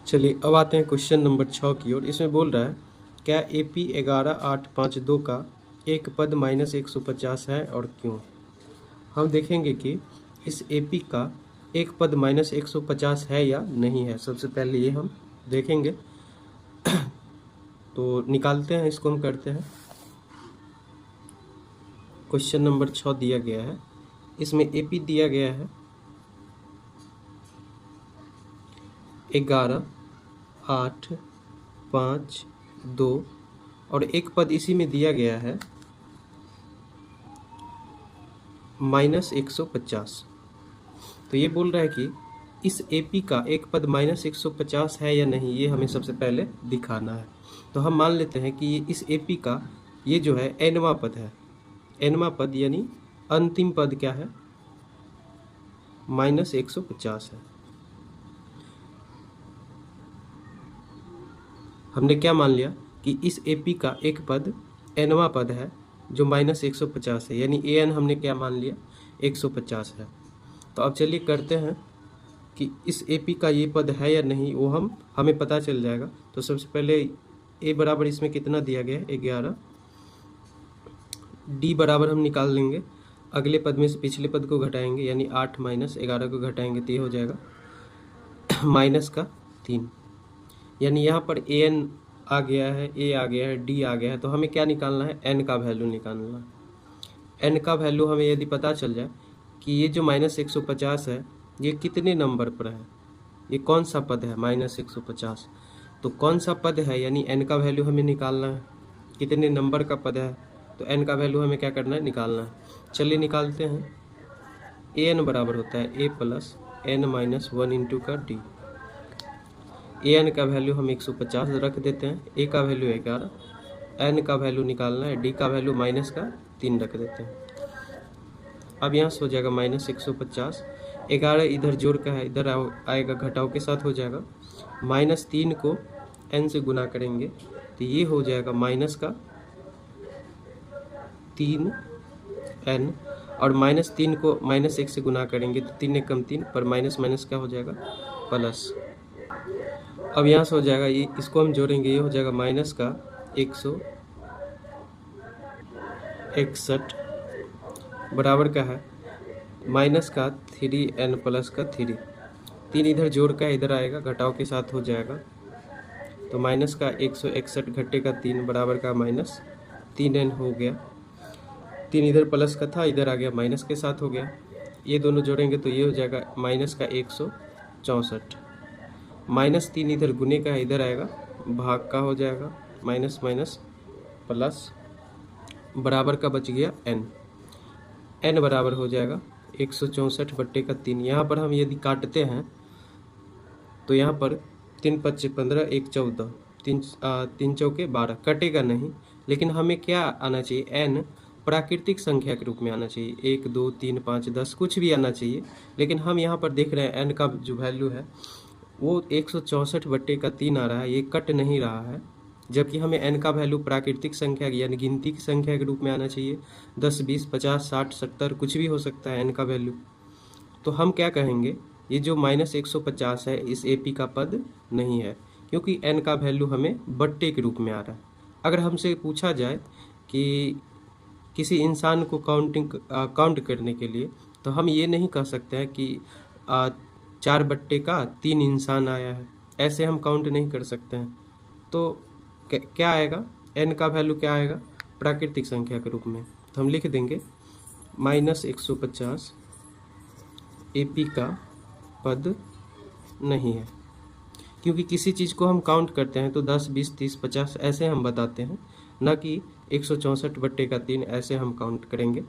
चलिए अब आते हैं क्वेश्चन नंबर 6 की ओर। इसमें बोल रहा है क्या AP 11852 का एक पद -150 है और क्यों। हम देखेंगे कि इस AP का एक पद -150 है या नहीं है। सबसे पहले ये हम देखेंगे तो निकालते हैं, इसको हम करते हैं। क्वेश्चन नंबर 6 दिया गया है, इसमें AP दिया गया है 11, 8, 5, 2 और एक पद इसी में दिया गया है -150। तो ये बोल रहा है कि इस AP का एक पद -150 है या नहीं, ये हमें सबसे पहले दिखाना है। तो हम मान लेते हैं कि ये इस AP का ये जो है nवां पद है। nवां पद यानी अंतिम पद क्या है, -150 है। हमने क्या मान लिया कि इस AP का एक पद nवां पद है जो -150 है, यानी an हमने क्या मान लिया 150 है। तो अब चलिए करते हैं कि इस AP का ये पद है या नहीं, वो हमें पता चल जाएगा। तो सबसे पहले A बराबर इसमें कितना दिया गया है 11, D बराबर हम निकाल लेंगे, अगले पद में से पिछले पद को घटाएंगे यानी 8 - 11 को घटाएंगे तो ये हो जाएगा -3, यानी यहाँ पर an आ गया है, A आ गया है, D आ गया है। तो हमें क्या निकालना है, n का वैल्यू निकालना है। n का वैल्यू हमें यदि पता चल जाए कि ये जो -150 है ये कितने नंबर पर है, ये कौन सा पद है -150, तो कौन सा पद है यानी n का वैल्यू हमें निकालना है, कितने नंबर का पद है, तो n का वैल्यू हमें क्या करना है, निकालना है। चलिए निकालते हैं। an बराबर होता है a प्लस n - 1 इंटू का d। an का वैल्यू हम 150 रख देते हैं, a का वैल्यू 11, n का वैल्यू निकालना है, d का वैल्यू -3 रख देते हैं। अब यहाँ से हो जाएगा -150, 11 इधर जोड़ का है, इधर आएगा घटाव के साथ हो जाएगा। -3 को n से गुना करेंगे तो ये हो जाएगा -3n, और -3 को -1 से गुना करेंगे तो 3 एकम 3 पर माइनस क्या हो जाएगा, प्लस। अब यहाँ से हो जाएगा, ये इसको हम जोड़ेंगे, ये हो जाएगा -161 बराबर का है -3n प्लस का 3। 3 इधर जोड़ का इधर आएगा, घटाव के साथ हो जाएगा तो -161 घटे का 3 बराबर का -3n हो गया। 3 इधर प्लस का था, इधर आ गया माइनस के साथ हो गया। ये दोनों जोड़ेंगे तो ये हो जाएगा -164। -3 इधर गुने का है, इधर आएगा भाग का हो जाएगा, माइनस प्लस बराबर का बच गया n। n बराबर हो जाएगा 164 बट्टे का 3। यहाँ पर हम यदि काटते हैं तो यहाँ पर 3 × 5 = 15, 1 × 14, 3 चौके 12, कटेगा नहीं। लेकिन हमें क्या आना चाहिए, n प्राकृतिक संख्या के रूप में आना चाहिए, 1 2 3 5 10 कुछ भी आना चाहिए। लेकिन हम यहाँ पर देख रहे हैं n का जो वैल्यू है वो 164 बट्टे का 3 आ रहा है, ये कट नहीं रहा है। जबकि हमें n का वैल्यू प्राकृतिक संख्या यानी गिनती की संख्या के रूप में आना चाहिए, 10 20 50 60 70 कुछ भी हो सकता है n का वैल्यू। तो हम क्या कहेंगे, ये जो -150 है इस AP का पद नहीं है, क्योंकि n का वैल्यू हमें बट्टे के रूप में आ रहा है। अगर हमसे पूछा जाए कि किसी इंसान को काउंट करने के लिए, तो हम ये नहीं कह सकते हैं कि 4 बट्टे का 3 इंसान आया है, ऐसे हम काउंट नहीं कर सकते हैं। तो क्या आएगा, n का वैल्यू क्या आएगा, प्राकृतिक संख्या के रूप में। तो हम लिख देंगे -150 AP का पद नहीं है, क्योंकि किसी चीज़ को हम काउंट करते हैं तो 10 20 30 50 ऐसे हम बताते हैं, ना कि 164 बट्टे का 3 ऐसे हम काउंट करेंगे।